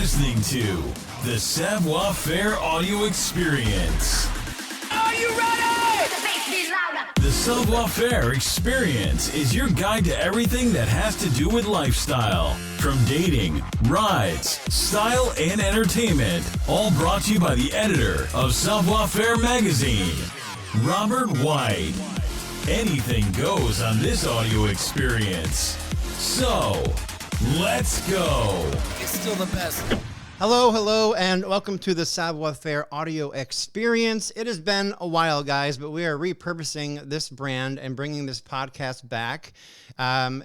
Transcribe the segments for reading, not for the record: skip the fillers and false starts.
listening to the Savoir Faire audio experience. Are you ready? The Savoir Faire experience is your guide to everything that has to do with lifestyle. From dating, rides, style, and entertainment. All brought to you by the editor of Savoir Faire magazine, Robert White. Anything goes on this audio experience. So, let's go. It's still the best. Hello, and welcome to the Savoir Faire audio experience. It has been a while, guys, but we are repurposing this brand and bringing this podcast back.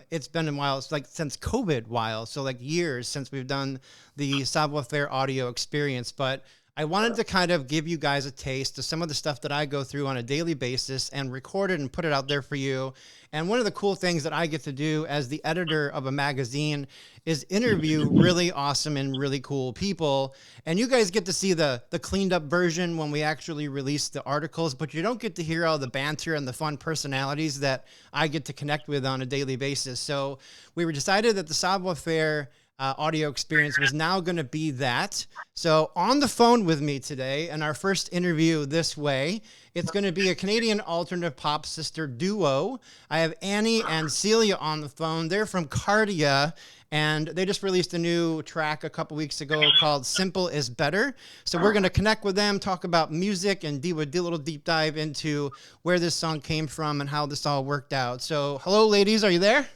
It's been a while. It's like since COVID while, so like years since we've done the Savoir Faire audio experience, but I wanted to kind of give you guys a taste of some of the stuff that I go through on a daily basis and record it and put it out there for you. And one of the cool things that I get to do as the editor of a magazine is interview really awesome and really cool people. And you guys get to see the cleaned up version when we actually release the articles, but you don't get to hear all the banter and the fun personalities that I get to connect with on a daily basis. So we were decided that the Savoir Faire audio experience was now going to be that. So on the phone with me today, and our first interview this way, it's going to be a Canadian alternative pop sister duo. I have Annie and Celia on the phone. They're from Caardia, and they just released a new track a couple weeks ago called Simple is Better. So we're going to connect with them, talk about music, and do a little deep dive into where this song came from and how this all worked out. So hello, ladies. Are you there?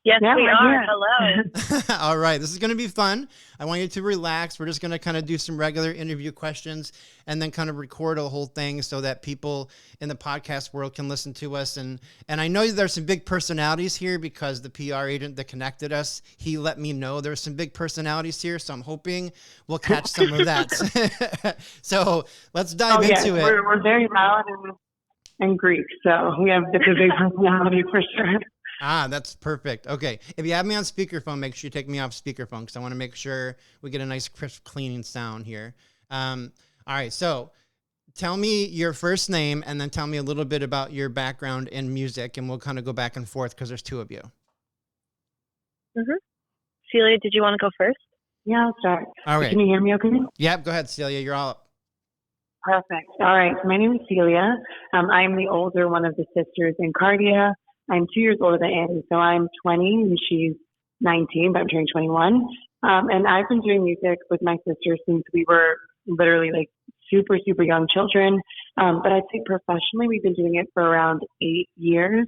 Yes, yeah, we are. here. Hello. All right. This is going to be fun. I want you to relax. We're just going to kind of do some regular interview questions and then kind of record a whole thing so that people in the podcast world can listen to us. And I know there's some big personalities here because the PR agent that connected us, he let me know there's some big personalities here. So I'm hoping we'll catch some of that. So let's dive into it. We're very loud and Greek. So we have the big personality for sure. Ah, that's perfect. Okay. If you have me on speakerphone, make sure you take me off speakerphone because I want to make sure we get a nice, crisp, cleaning sound here. All right. So tell me your first name and then tell me a little bit about your background in music, and we'll kind of go back and forth because there's two of you. Mm-hmm. Celia, did you want to go first? Yeah, I'll start. All right. Can you hear me okay? Yep. Go ahead, Celia. You're all up. Perfect. All right. So my name is Celia. I am the older one of the sisters in Caardia. I'm 2 years older than Annie, so I'm 20 and she's 19, but I'm turning 21. And I've been doing music with my sister since we were literally like super, super young children. But I'd say professionally, we've been doing it for around 8 years,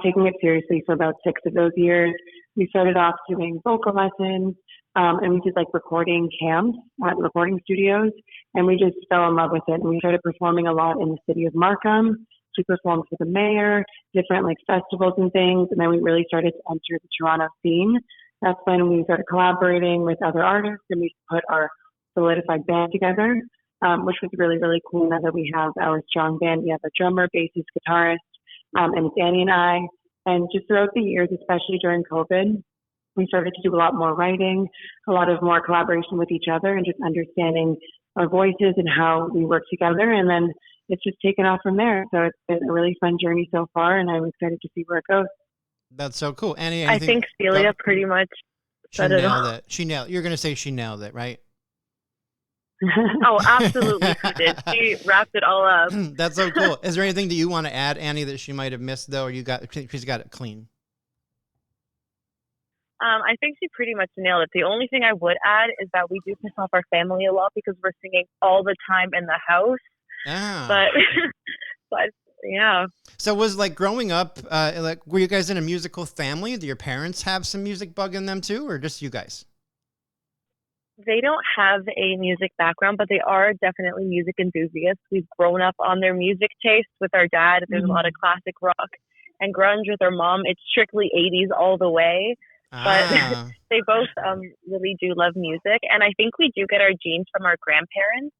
taking it seriously for about 6 of those years. We started off doing vocal lessons, and we did like recording camps at recording studios, and we just fell in love with it. And we started performing a lot in the city of Markham. We performed for the mayor, different like festivals and things, and then we really started to enter the Toronto scene. That's when we started collaborating with other artists, and we put our solidified band together, which was really, really cool. Now that we have our strong band, we have a drummer, bassist, guitarist, and it's Annie and I. And just throughout the years, especially during COVID, we started to do a lot more writing, a lot of more collaboration with each other, and just understanding our voices and how we work together. And then it's just taken off from there. So it's been a really fun journey so far, and I'm excited to see where it goes. That's so cool. Annie, I think Celia pretty much said it all. She nailed it. You're going to say she nailed it, right? Oh, absolutely she did. She wrapped it all up. That's so cool. Is there anything that you want to add, Annie, that she might have missed, though, or she's got it clean? I think she pretty much nailed it. The only thing I would add is that we do piss off our family a lot because we're singing all the time in the house. Ah. But yeah. So was like growing up, like were you guys in a musical family? Do your parents have some music bug in them too, or just you guys? They don't have a music background, but they are definitely music enthusiasts. We've grown up on their music taste with our dad. There's a lot of classic rock and grunge with our mom. It's strictly 80s all the way. But they both really do love music. And I think we do get our genes from our grandparents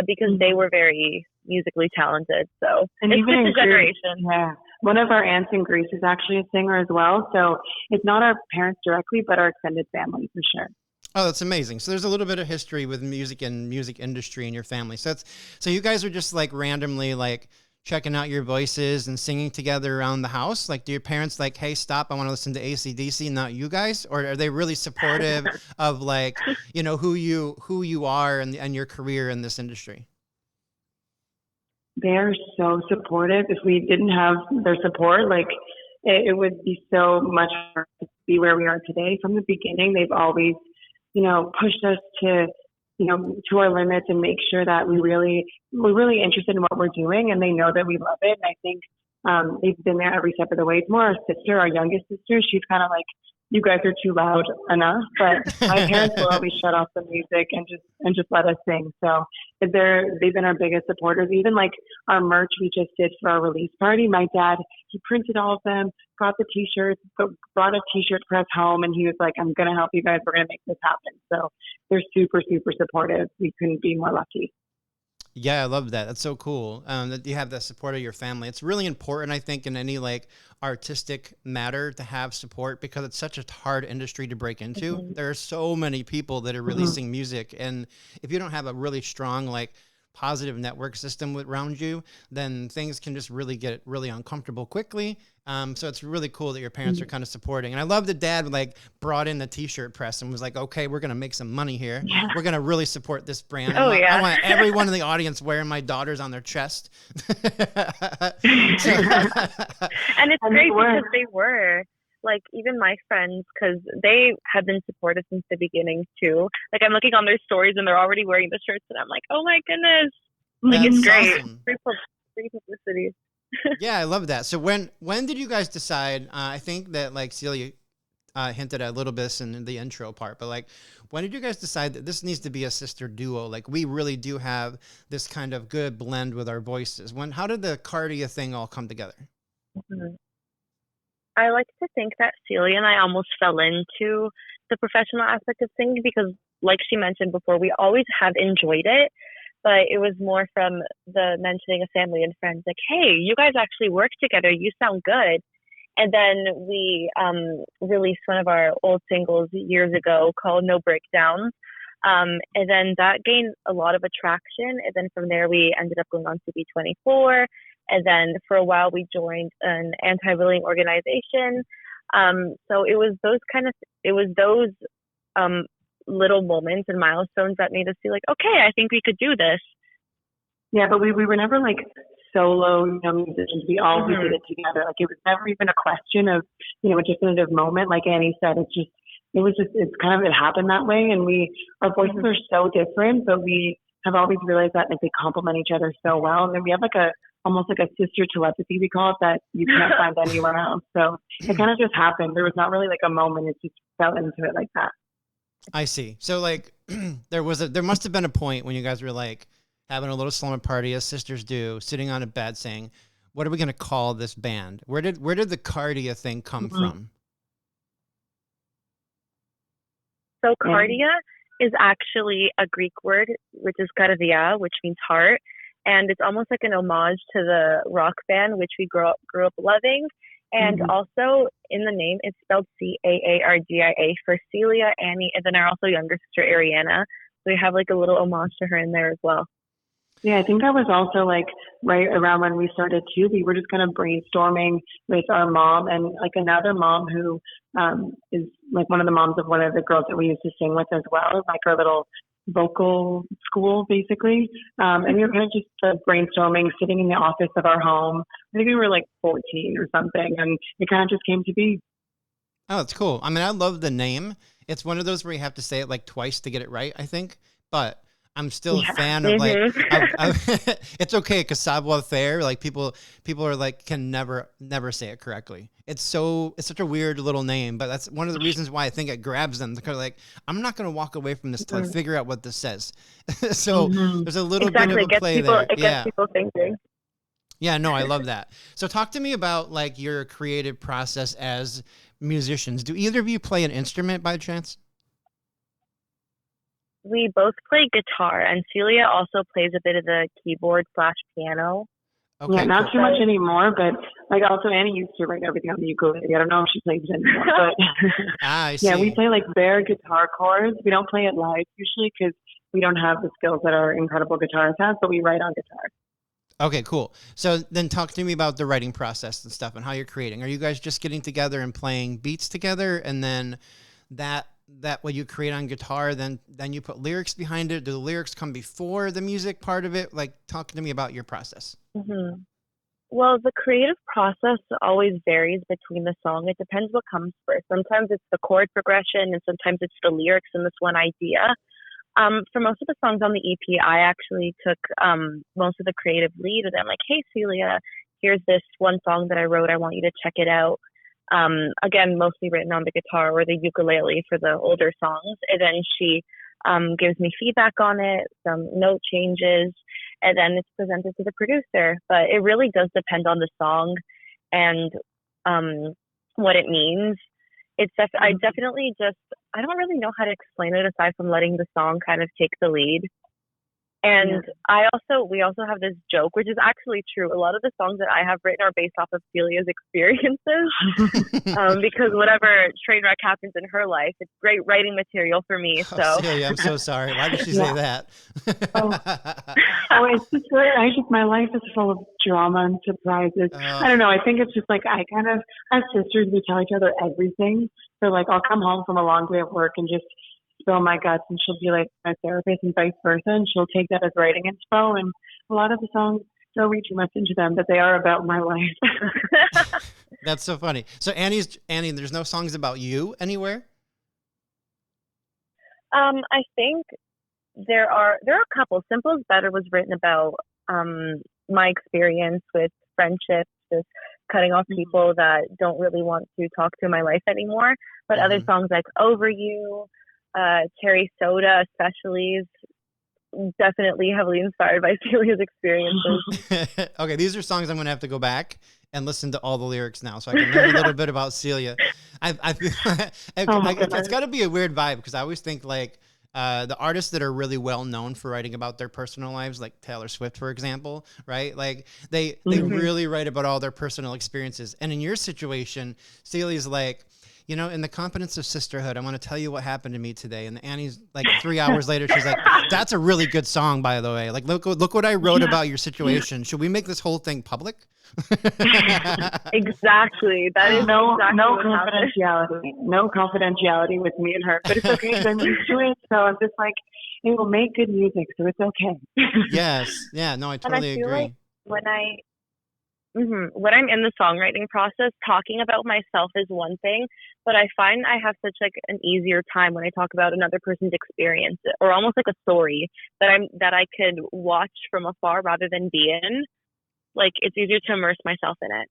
because they were very musically talented. So and it's even just a generation. Yeah. One of our aunts in Greece is actually a singer as well. So it's not our parents directly, but our extended family for sure. Oh, that's amazing. So there's a little bit of history with music and music industry in your family. So you guys are just like randomly like checking out your voices and singing together around the house? Like, do your parents like, hey, stop, I want to listen to AC/DC, not you guys? Or are they really supportive of like, you know, who you are and your career in this industry? They're so supportive. If we didn't have their support, like it would be so much harder to be where we are today. From the beginning, they've always, you know, pushed us to, you know, to our limits and make sure that we're really interested in what we're doing, and they know that we love it. And I think they've been there every step of the way. It's more our sister, our youngest sister. She's kind of like, you guys are too loud enough, but my parents will always shut off the music and just let us sing. So they've been our biggest supporters. Even like our merch we just did for our release party. My dad, he printed all of them, got the t-shirts, brought a t-shirt press home, and he was like, I'm going to help you guys. We're going to make this happen. So they're super, super supportive. We couldn't be more lucky. Yeah, I love that. That's so cool that you have the support of your family. It's really important, I think, in any like artistic matter to have support, because it's such a hard industry to break into. Mm-hmm. There are so many people that are releasing music, and if you don't have a really strong like positive network system around you, then things can just really get really uncomfortable quickly. So it's really cool that your parents are kind of supporting. And I love that dad like brought in the t-shirt press and was like, okay, we're going to make some money here. Yeah. We're going to really support this brand. I want everyone in the audience wearing my daughters on their chest. And it's great because they were like, even my friends, because they have been supportive since the beginning too. Like, I'm looking on their stories and they're already wearing the shirts, and I'm like, oh my goodness. Like, that's it's great. Awesome. Free publicity. Yeah, I love that. So when did you guys decide? I think that like Celia hinted at a little bit in the intro part, but like, when did you guys decide that this needs to be a sister duo? Like, we really do have this kind of good blend with our voices. How did the Caardia thing all come together? Mm-hmm. I like to think that Celia and I almost fell into the professional aspect of singing because, like she mentioned before, we always have enjoyed it. But it was more from the mentioning of family and friends, like, hey, you guys actually work together. You sound good. And then we released one of our old singles years ago called No Breakdowns. And then that gained a lot of attraction. And then from there, we ended up going on to B24. And then for a while, we joined an anti-bullying organization. So it was those little moments and milestones that made us feel like, okay, I think we could do this. Yeah, but we were never like solo, you know, musicians. We always did it together. Like, it was never even a question of, you know, a definitive moment. Like Annie said, it happened that way. And our voices are so different, but we have always realized that like they complement each other so well. And then we have like almost like a sister telepathy, we call it, that you can't find anywhere else. So it kind of just happened. There was not really like a moment. It just fell into it like that. I see. So like there must have been a point when you guys were like having a little slumber party as sisters do, sitting on a bed saying, what are we going to call this band? Where did the Caardia thing come from? So Caardia is actually a Greek word, which is carve, which means heart. And it's almost like an homage to the rock band, which we grew up loving. And also in the name, it's spelled Caardia for Celia, Annie, and then our also younger sister, Ariana. So we have like a little homage to her in there as well. Yeah, I think that was also like right around when we started too. We were just kind of brainstorming with our mom and like another mom who is like one of the moms of one of the girls that we used to sing with as well, like our little vocal school basically. And we were kind of just brainstorming, sitting in the office of our home. I think we were like 14 or something, and it kind of just came to be. Oh, it's cool. I mean, I love the name. It's one of those where you have to say it like twice to get it right, I think. But I'm still a fan of like, it's okay because Savoir, Faire, like people are like, can never say it correctly. It's such a weird little name, but that's one of the reasons why I think it grabs them. Because like, I'm not going to walk away from this till I figure out what this says. So there's a little bit of a play there. It gets people thinking. Yeah, no, I love that. So talk to me about like your creative process as musicians. Do either of you play an instrument by chance? We both play guitar, and Celia also plays a bit of the keyboard/piano. Okay, yeah, not too much anymore, but like also Annie used to write everything on the ukulele. I don't know if she plays it anymore, but I see. Yeah, we play like bare guitar chords. We don't play it live usually because we don't have the skills that our incredible guitarist has, but we write on guitar. Okay, cool. So then talk to me about the writing process and stuff and how you're creating. Are you guys just getting together and playing beats together, and then that what you create on guitar, then you put lyrics behind it? Do the lyrics come before the music part of it? Like, talk to me about your process. Hmm. Well, the creative process always varies between the song. It depends what comes first. Sometimes it's the chord progression, and sometimes it's the lyrics and this one idea. For most of the songs on the EP, I actually took most of the creative lead. And I'm like, hey, Celia, here's this one song that I wrote. I want you to check it out. Again, mostly written on the guitar or the ukulele for the older songs. And then she gives me feedback on it, some note changes, and then it's presented to the producer. But it really does depend on the song and what it means. I definitely I don't really know how to explain it aside from letting the song kind of take the lead. And we also have this joke, which is actually true. A lot of the songs that I have written are based off of Celia's experiences, because whatever train wreck happens in her life, it's great writing material for me. So, Celia, I'm so sorry. Why did she say that? It's just my life is full of drama and surprises. I don't know. I think it's just like I kind of, as sisters, we tell each other everything. So like I'll come home from a long day of work and just spill my guts, and she'll be like my therapist and vice versa, and she'll take that as writing inspo. And a lot of the songs don't read too much into them, but they are about my life. That's so funny. So Annie, there's no songs about you anywhere? I think there are a couple. Simple is Better was written about my experience with friendships, just cutting off people that don't really want to talk to my life anymore. But other songs like Over You, Cherry Soda especially is definitely heavily inspired by Celia's experiences. Okay, these are songs I'm going to have to go back and listen to all the lyrics now so I can learn a little bit about Celia. I feel it's got to be a weird vibe, because I always think like the artists that are really well known for writing about their personal lives, like Taylor Swift, for example, right? Like they really write about all their personal experiences. And in your situation, Celia's like, in the confidence of sisterhood, I want to tell you what happened to me today. And Annie's like 3 hours later, she's like, that's a really good song, by the way. Like, look what I wrote about your situation. Should we make this whole thing public? Exactly. That is no exactly confidentiality. No confidentiality with me and her. But it's okay because I'm used to it. So I'm just like, it will make good music, so it's okay. Yes. Yeah, no, I totally agree. Like when I'm in the songwriting process, talking about myself is one thing, but I find I have such like an easier time when I talk about another person's experience, or almost like a story that I could watch from afar rather than be in. Like, it's easier to immerse myself in it.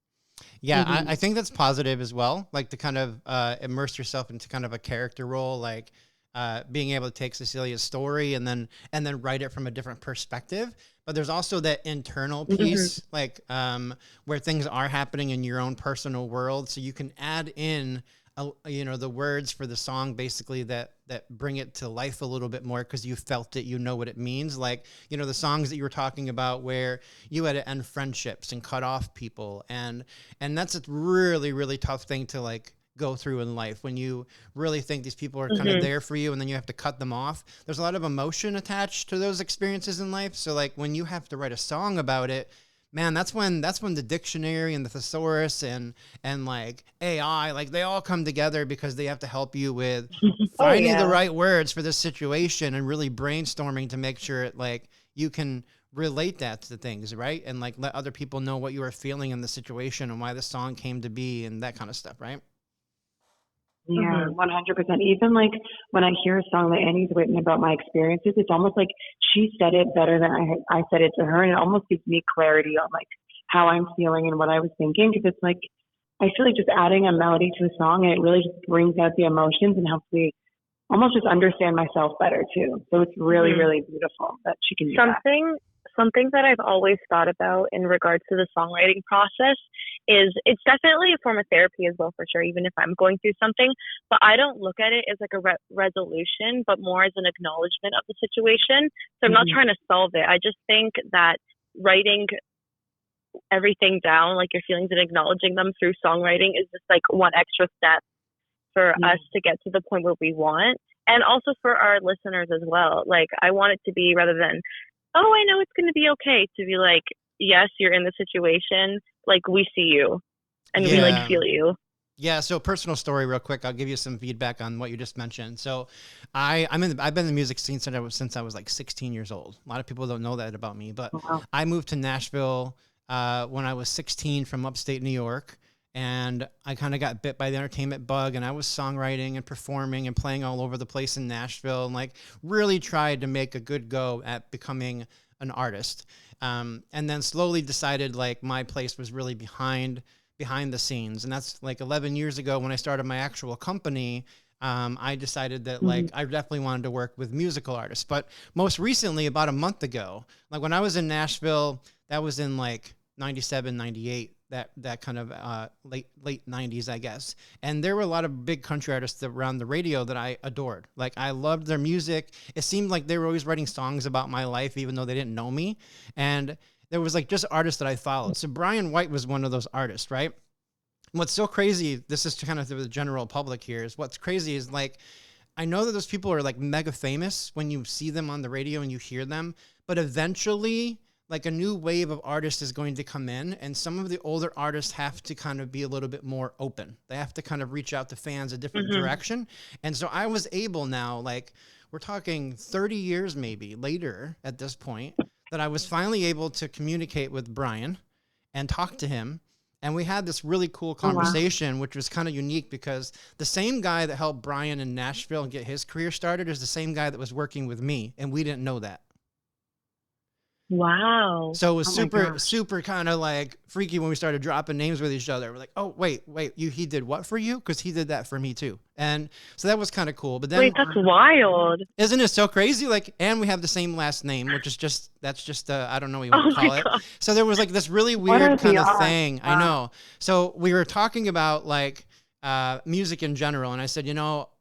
Yeah, I think that's positive as well. Like to kind of immerse yourself into kind of a character role, like being able to take Cecilia's story and then write it from a different perspective. But there's also that internal piece, like where things are happening in your own personal world. So you can add in, the words for the song, basically that bring it to life a little bit more because you felt it, what it means. Like, the songs that you were talking about where you had to end friendships and cut off people. And that's a really, really tough thing to like go through in life when you really think these people are kind of there for you and then you have to cut them off. There's a lot of emotion attached to those experiences in life. So like when you have to write a song about it, man, that's when the dictionary and the thesaurus and like AI, like they all come together because they have to help you with finding the right words for this situation and really brainstorming to make sure like you can relate that to things, right? And like let other people know what you are feeling in the situation and why the song came to be and that kind of stuff, right? Yeah, 100%. Even like when I hear a song that Annie's written about my experiences, it's almost like she said it better than I said it to her. And it almost gives me clarity on like how I'm feeling and what I was thinking. Because it's like, I feel like just adding a melody to a song, and it really just brings out the emotions and helps me almost just understand myself better too. So it's really, really beautiful that she can do that. Something that I've always thought about in regards to the songwriting process is it's definitely a form of therapy as well, for sure, even if I'm going through something. But I don't look at it as like a resolution, but more as an acknowledgement of the situation. So I'm not trying to solve it. I just think that writing everything down, like your feelings, and acknowledging them through songwriting is just like one extra step for us to get to the point where we want. And also for our listeners as well. Like I want it to be, rather than, oh, I know it's going to be okay, to be like, yes, you're in the situation, like we see you and we like feel you. Yeah. So personal story real quick. I'll give you some feedback on what you just mentioned. So I've been in the music scene since I was like 16 years old. A lot of people don't know that about me, but Wow. I moved to Nashville when I was 16 from upstate New York. And I kind of got bit by the entertainment bug, and I was songwriting and performing and playing all over the place in Nashville, and like really tried to make a good go at becoming an artist. And then slowly decided like my place was really behind the scenes. And that's like 11 years ago when I started my actual company. I decided that like I definitely wanted to work with musical artists. But most recently, about a month ago, like when I was in Nashville, that was in like 97, 98, that kind of late 90s, I guess. And there were a lot of big country artists around the radio that I adored. Like I loved their music. It seemed like they were always writing songs about my life, even though they didn't know me. And there was like just artists that I followed. So Brian White was one of those artists, right? What's so crazy, this is kind of the general public here, is what's crazy is like, I know that those people are like mega famous when you see them on the radio and you hear them, but eventually like a new wave of artists is going to come in, and some of the older artists have to kind of be a little bit more open. They have to kind of reach out to fans a different direction. And so I was able now, like we're talking 30 years maybe later at this point, that I was finally able to communicate with Brian and talk to him. And we had this really cool conversation, which was kind of unique because the same guy that helped Brian in Nashville get his career started is the same guy that was working with me. And we didn't know that. Wow. So it was super kind of like freaky when we started dropping names with each other. We're like, oh, wait, he did what for you? Because he did that for me too. And so that was kind of cool. But then, wait, that's wild. Isn't it so crazy? Like, and we have the same last name, which is that's I don't know what you want to call it. God. So there was like this really weird kind of thing. Wow. I know. So we were talking about like music in general. And I said,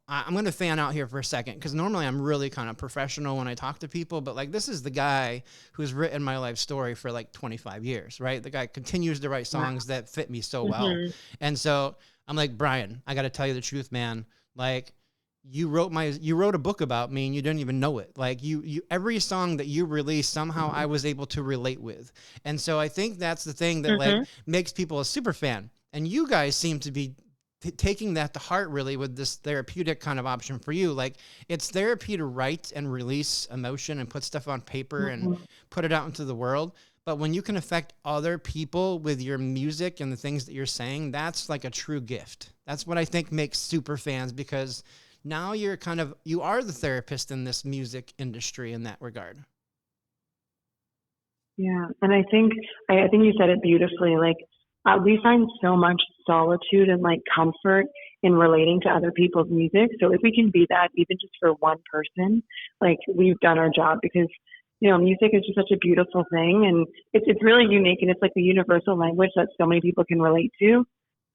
I'm going to fan out here for a second because normally I'm really kind of professional when I talk to people, but like this is the guy who's written my life story for like 25 years, right? The guy continues to write songs that fit me so well. And so I'm like, Brian, I got to tell you the truth, man. Like you wrote a book about me and you didn't even know it. Like you every song that you released, somehow I was able to relate with. And so I think that's the thing that like makes people a super fan. And you guys seem to be taking that to heart really with this therapeutic kind of option for you. Like it's therapy to write and release emotion and put stuff on paper and put it out into the world. But when you can affect other people with your music and the things that you're saying, that's like a true gift. That's what I think makes super fans, because now you are the therapist in this music industry in that regard. Yeah. And I think you said it beautifully. Like, we find so much solitude and like comfort in relating to other people's music. So if we can be that even just for one person, like we've done our job, because, music is just such a beautiful thing, and it's really unique, and it's like the universal language that so many people can relate to.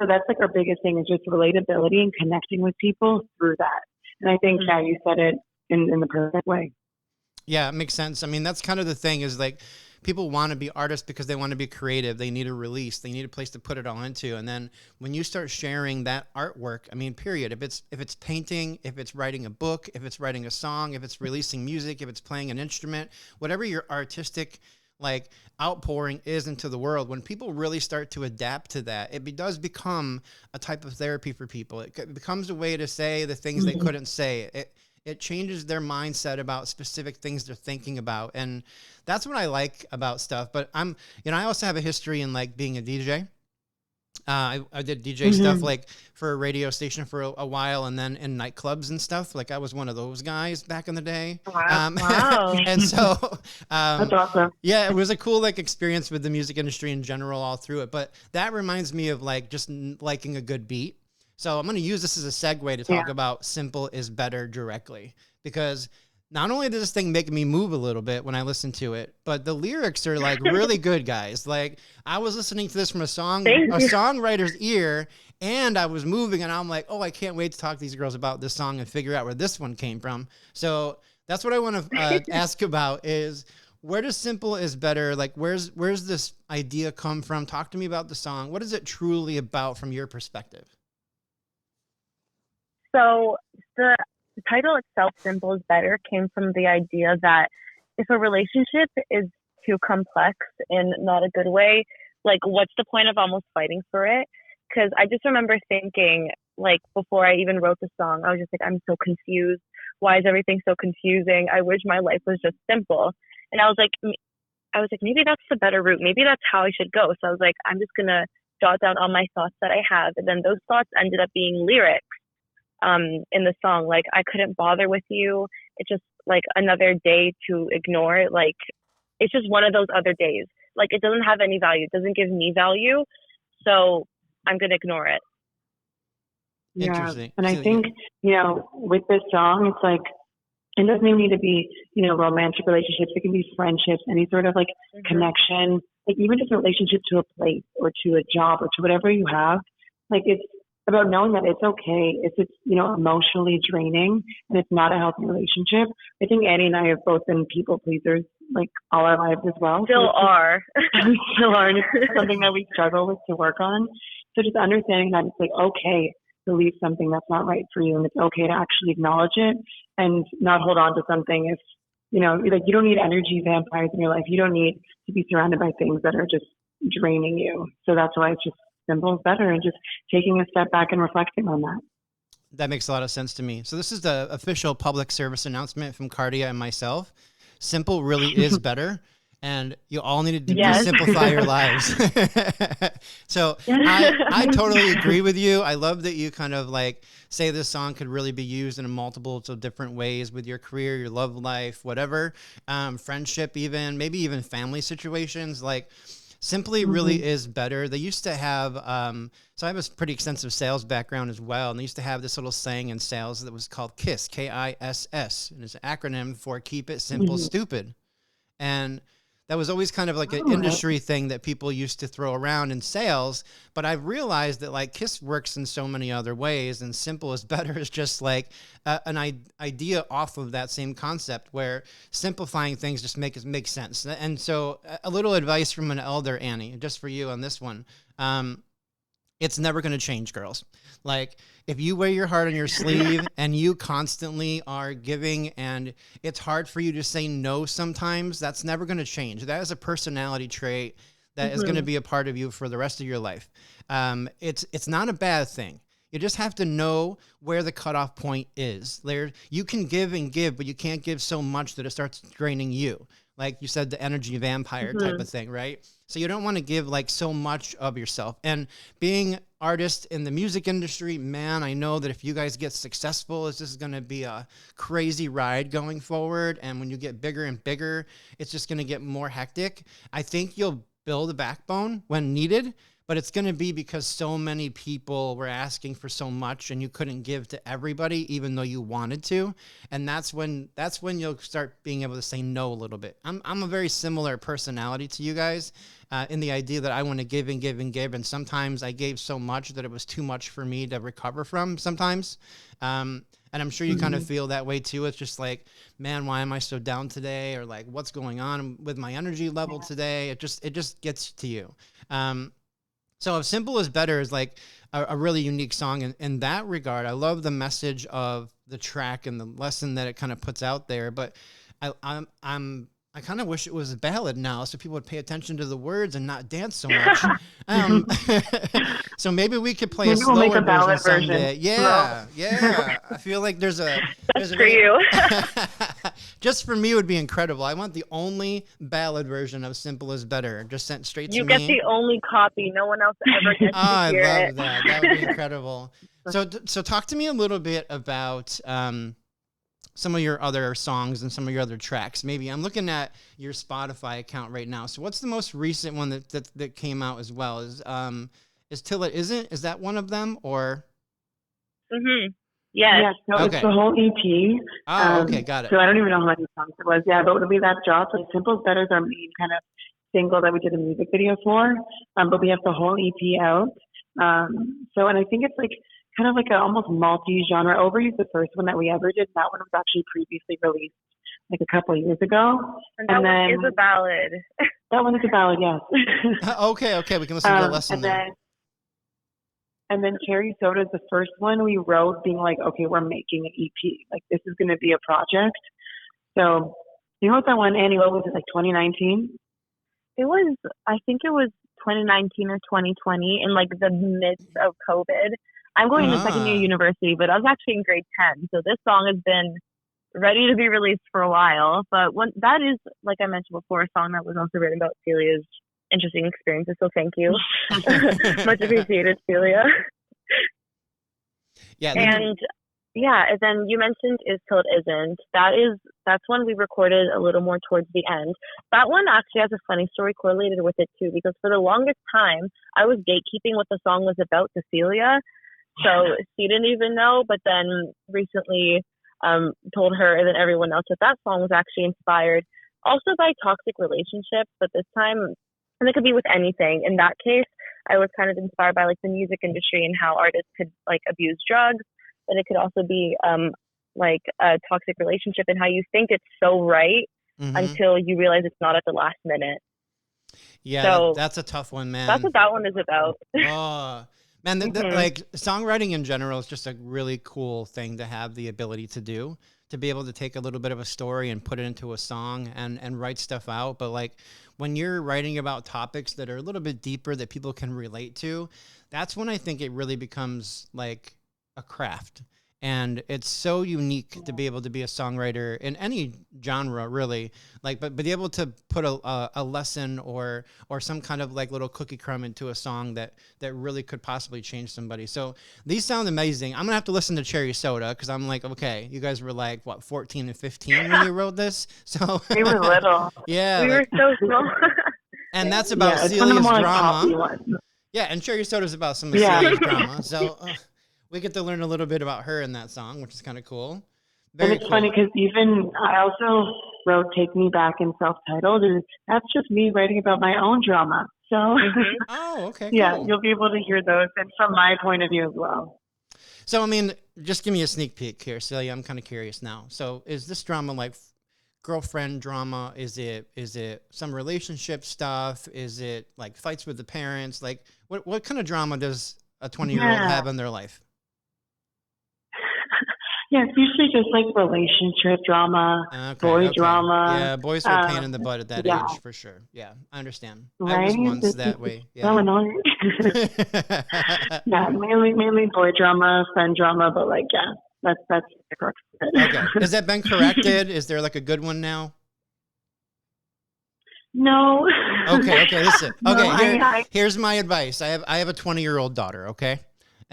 So that's like our biggest thing, is just relatability and connecting with people through that. And I think, yeah, you said it in the perfect way. Yeah, it makes sense. I mean, that's kind of the thing, is like people want to be artists because they want to be creative. They need a release. They need a place to put it all into. And then when you start sharing that artwork, I mean, period, if it's painting, if it's writing a book, if it's writing a song, if it's releasing music, if it's playing an instrument, whatever your artistic like outpouring is into the world, when people really start to adapt to that, it does become a type of therapy for people. It becomes a way to say the things they couldn't say. It changes their mindset about specific things they're thinking about. And that's what I like about stuff. But I also have a history in like being a DJ. I did DJ stuff like for a radio station for a while, and then in nightclubs and stuff. Like I was one of those guys back in the day. Wow. And so, that's awesome. Yeah, it was a cool like experience with the music industry in general all through it. But that reminds me of like just liking a good beat. So I'm going to use this as a segue to talk about Simple is Better directly, because not only does this thing make me move a little bit when I listen to it, but the lyrics are like really good, guys. Like I was listening to this from a songwriter's ear, and I was moving, and I'm like, oh, I can't wait to talk to these girls about this song and figure out where this one came from. So that's what I want to ask about is, where does Simple is Better, like where's this idea come from? Talk to me about the song. What is it truly about from your perspective? So the title itself, Simple is Better, came from the idea that if a relationship is too complex in not a good way. Like, what's the point of almost fighting for it? Because I just remember thinking, like, before I even wrote the song, I was just like, I'm so confused. Why is everything so confusing? I wish my life was just simple. And I was like, maybe that's the better route. Maybe that's how I should go. So I was like, I'm just gonna jot down all my thoughts that I have, and then those thoughts ended up being lyrics in the song. Like, I couldn't bother with you. It's just like another day to ignore. Like, it's just one of those other days. Like, it doesn't have any value. It doesn't give me value. So I'm gonna ignore it. Yeah. Interesting. And I So, think, with this song, it's like, it doesn't even need to be, romantic relationships. It can be friendships, any sort of like connection, like even just a relationship to a place or to a job or to whatever you have. Like, it's about knowing that it's okay if it's, emotionally draining and it's not a healthy relationship. I think Annie and I have both been people pleasers like all our lives as well. Still are. We still are. And it's something that we struggle with to work on. So just understanding that it's like, okay to leave something that's not right for you, and it's okay to actually acknowledge it and not hold on to something if like, you don't need energy vampires in your life. You don't need to be surrounded by things that are just draining you. So that's why it's just simple is better, and just taking a step back and reflecting on that. that makes a lot of sense to me. So this is the official public service announcement from Caardia and myself. Simple really is better. And you all need to Yes. simplify your lives. So I totally agree with you. I love that you kind of like say this song could really be used in multiple of different ways with your career, your love life, whatever, friendship, even maybe even family situations. Like, simply really is better. They used to have, so I have a pretty extensive sales background as well. And they used to have this little saying in sales that was called KISS, K-I-S-S. And it's an acronym for Keep It Simple, Stupid. And that was always kind of like an industry thing that people used to throw around in sales. But I've realized that like KISS works in so many other ways, and simple is better is just like an idea off of that same concept where simplifying things just makes sense. And so a little advice from an elder, Annie, just for you on this one. It's never going to change, girls. Like, if you wear your heart on your sleeve and you constantly are giving and it's hard for you to say no sometimes, that's never going to change. That is a personality trait that is going to be a part of you for the rest of your life. It's not a bad thing. You just have to know where the cutoff point is. There, you can give and give, but you can't give so much that it starts draining you. Like you said, the energy vampire type of thing, right? So you don't want to give like so much of yourself. And being artist in the music industry, man, I know that if you guys get successful, this is going to be a crazy ride going forward. And when you get bigger and bigger, it's just going to get more hectic. I think you'll build a backbone when needed, but it's going to be because so many people were asking for so much and you couldn't give to everybody, even though you wanted to. And that's when you'll start being able to say no a little bit. I'm a very similar personality to you guys in the idea that I want to give and give and give. And sometimes I gave so much that it was too much for me to recover from sometimes. And I'm sure you kind of feel that way too. It's just like, man, why am I so down today? Or like, what's going on with my energy level today? It just gets to you. So if Simple is Better is like a really unique song in that regard. I love the message of the track and the lesson that it kind of puts out there. But I kind of wish it was a ballad now, so people would pay attention to the words and not dance so much. So maybe we could play a slower make a ballad version someday. Yeah. I feel like there's That's for you. Just for me, it would be incredible. I want the only ballad version of Simple is Better, just sent straight to You me. get the only copy. No one else ever gets to I hear love it. that. That would be incredible. So talk to me a little bit about some of your other songs and some of your other tracks. Maybe I'm looking at your Spotify account right now. So what's the most recent one that came out as well? Is Till It Isn't? Is that one of them or? Yes. Yeah, so Okay. it's the whole EP. Oh, okay, got it. So I don't even know how many songs it was. Yeah, but it'll be that drop. Like, Simple is Better is our main kind of single that we did a music video for. But we have the whole EP out. And I think it's like kind of like a almost multi-genre. Overuse the first one that we ever did. That one was actually previously released like a couple of years ago. And that one is a ballad. That one is a ballad, yes. Okay, we can listen to the lesson there. And then Cherry Soda is the first one we wrote being like, okay, we're making an EP. Like, this is going to be a project. So, you know what that one, Annie, what was it, like 2019? I think it was 2019 or 2020 in like the midst of COVID. I'm going into second year university, but I was actually in grade 10. So this song has been ready to be released for a while. But that is, like I mentioned before, a song that was also written about Celia's interesting experiences. So thank you. Much appreciated, Celia. Yeah. And then you mentioned Is Till It Isn't. That's one we recorded a little more towards the end. That one actually has a funny story correlated with it too, because for the longest time I was gatekeeping what the song was about to Celia. So she didn't even know, but then recently told her and then everyone else that song was actually inspired also by toxic relationships, but this time, and it could be with anything. In that case, I was kind of inspired by like the music industry and how artists could like abuse drugs. But it could also be like a toxic relationship and how you think it's so right until you realize it's not at the last minute. Yeah, so that's a tough one, man. That's what that one is about. Oh, man, like songwriting in general is just a really cool thing to have the ability to do, to be able to take a little bit of a story and put it into a song and write stuff out. But like when you're writing about topics that are a little bit deeper that people can relate to, that's when I think it really becomes like a craft. And it's so unique to be able to be a songwriter in any genre, really. Like, but be able to put a lesson or some kind of like little cookie crumb into a song that really could possibly change somebody. So these sound amazing. I'm gonna have to listen to Cherry Soda because I'm like, okay, you guys were like what 14 and 15 when you wrote this. So we were little. Yeah, we were so small. And that's about Celia's drama. Yeah, and Cherry Soda is about some of Celia's drama. So. We get to learn a little bit about her in that song, which is kind of cool. And it's funny because even I also wrote Take Me Back in self-titled, and that's just me writing about my own drama. So, oh, okay, yeah, cool. you'll be able to hear those, and from my point of view as well. So, I mean, just give me a sneak peek here, Celia. I'm kind of curious now. So, is this drama like girlfriend drama? Is it some relationship stuff? Is it like fights with the parents? Like, what kind of drama does a 20-year-old have in their life? Yeah, it's usually just like relationship drama, boy drama. Yeah, boys are a pain in the butt at that age, for sure. Yeah, I understand. Right? I was once that way. Yeah. So annoying. Yeah, mainly boy drama, friend drama, but like, yeah, that's the crux of it. Okay. Has that been corrected? Is there like a good one now? No. Okay, listen. Okay, no, here's my advice. I have a 20-year-old daughter, okay?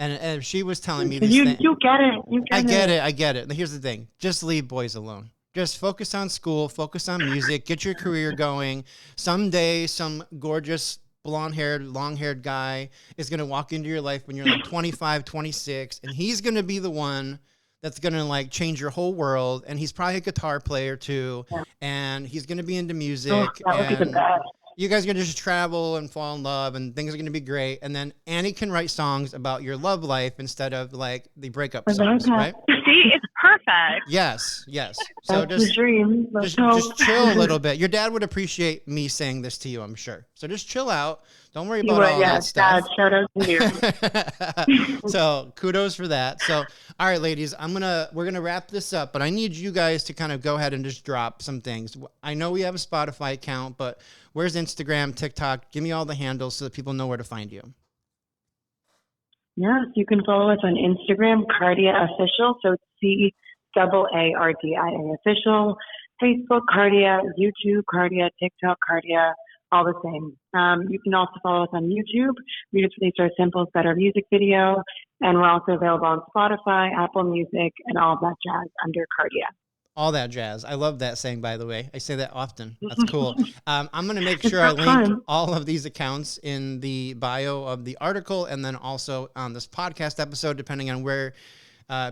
And she was telling me this you thing. You get it. I get it. Here's the thing. Just leave boys alone. Just focus on school, focus on music, get your career going. Someday, some gorgeous blonde-haired, long-haired guy is going to walk into your life when you're like 25, 26, and he's going to be the one that's going to like change your whole world. And he's probably a guitar player too. Yeah. And he's going to be into music. That would be the best. You guys are going to just travel and fall in love and things are going to be great. And then Annie can write songs about your love life instead of like the breakup songs, right? See, it's perfect. Yes. So that's the dream. Just chill a little bit. Your dad would appreciate me saying this to you, I'm sure. So just chill out. Don't worry about all that stuff. Dad, shout out to you. So kudos for that. So, all right, ladies, we're going to wrap this up, but I need you guys to kind of go ahead and just drop some things. I know we have a Spotify account, but where's Instagram, TikTok? Give me all the handles so that people know where to find you. Yes, you can follow us on Instagram, Caardia Official. So it's CAARDIA Official. Facebook, Caardia. YouTube, Caardia. TikTok, Caardia. All the same. You can also follow us on YouTube. We just released our Simple's Better music video. And we're also available on Spotify, Apple Music, and all of that jazz under Caardia. All that jazz. I love that saying, by the way. I say that often. That's cool. I'm going to make sure I link all of these accounts in the bio of the article and then also on this podcast episode, depending on where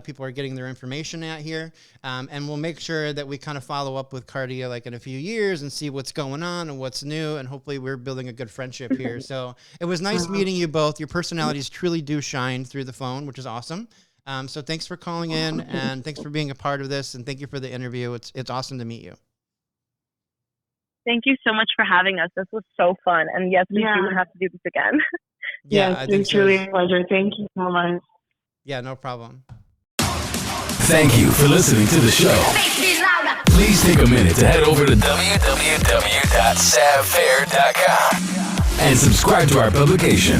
people are getting their information at here. And we'll make sure that we kind of follow up with Caardia like in a few years and see what's going on and what's new. And hopefully we're building a good friendship here. So it was nice meeting you both. Your personalities truly do shine through the phone, which is awesome. So thanks for calling in and thanks for being a part of this. And thank you for the interview. It's awesome to meet you. Thank you so much for having us. This was so fun. And yes, we do have to do this again. Yes, it's truly a pleasure. Thank you so much. Yeah, no problem. Thank you for listening to the show. Please take a minute to head over to www.savfair.com and subscribe to our publication.